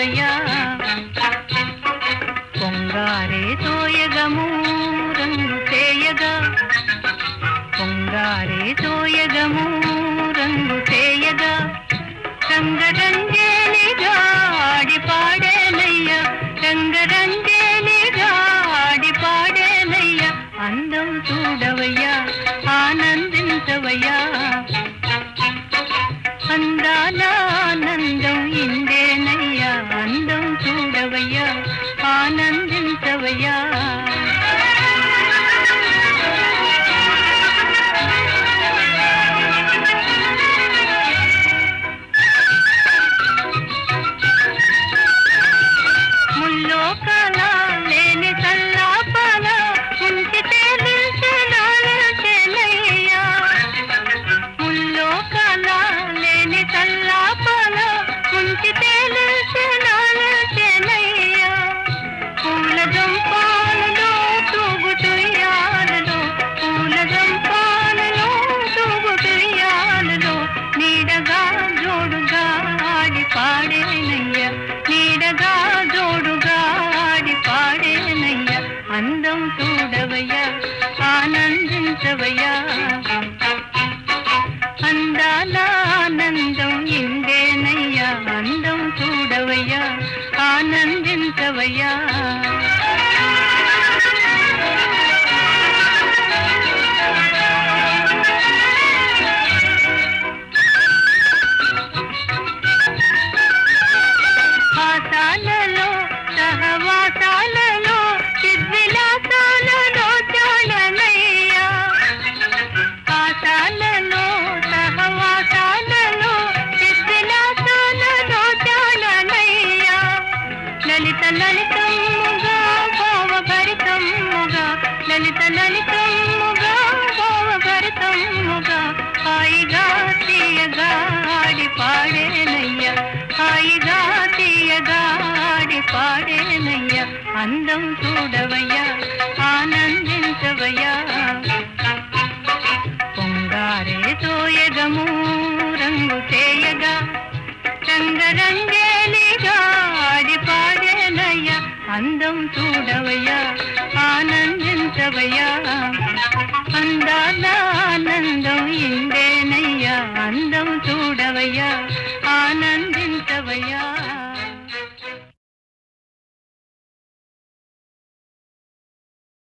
చూడవయ్యా పొంగారే తోయగము రంగు చేయగా పొంగారే తోయగము రంగు చేయగా రంగరంగేలిగా ఆడి పాడేనయ్యా రంగరంగేలిగా ఆడి పాడేనయ్యా అందం చూడవయ్యా ఆనందించవయ్యా అందాల ఆనందం ఇందేనయ్యా అందం చూడవయ్యా ఆనందించవయ్యా ముల్లోకాల లేని చల్లాపాల ఉంచితే నిల్చనాలయ్యా ముల్లోకాల లేని చల్లాపాల ఉంచితే నిల్చనాలయ్యా పూల జంపాలలో తూగుతుయ్యాలలో పూల జంపాలలో తూగుతుయ్యాలలో నీడగా జోడుగా ఆడి పాడేనయ్యా నీడగా జోడుగా ఆడి పాడేనయ్యా అందం చూడవయ్యా ఆనందించవయ్యా అందాల ఆనందం ఇందేనయ్యా అందం చూడవయ్యా ఆనందించవయ్యా హాసాలలో సహవాసాలలో చిద్విలాసాలలో చాలనయ్యా హాసాలలో సహవాసాలలో చిద్విలాసాలలో చాలనయ్యా లలిత లలితమ్ముగా భావభరితమ్ముగా లలిత లలితమ్ముగా భావభరితమ్ముగా హాయిగా తీయగా ఆడి పాడేనయ్యా హాయిగా తీయగా ఆడి పాడేనయ్యా అందం చూడవయ్యా ఆనందించవయ్యా పొంగారే తోయగము రంగు చేయగా రంగరంగేలిగా ఆడి పాడేనయ్యా అందం చూడవయ్యా ఆనందించవయ్యా అందాల ఆనందం ఇందేనయ్యా అందం చూడవయ్యా ఆనందించవయ్యా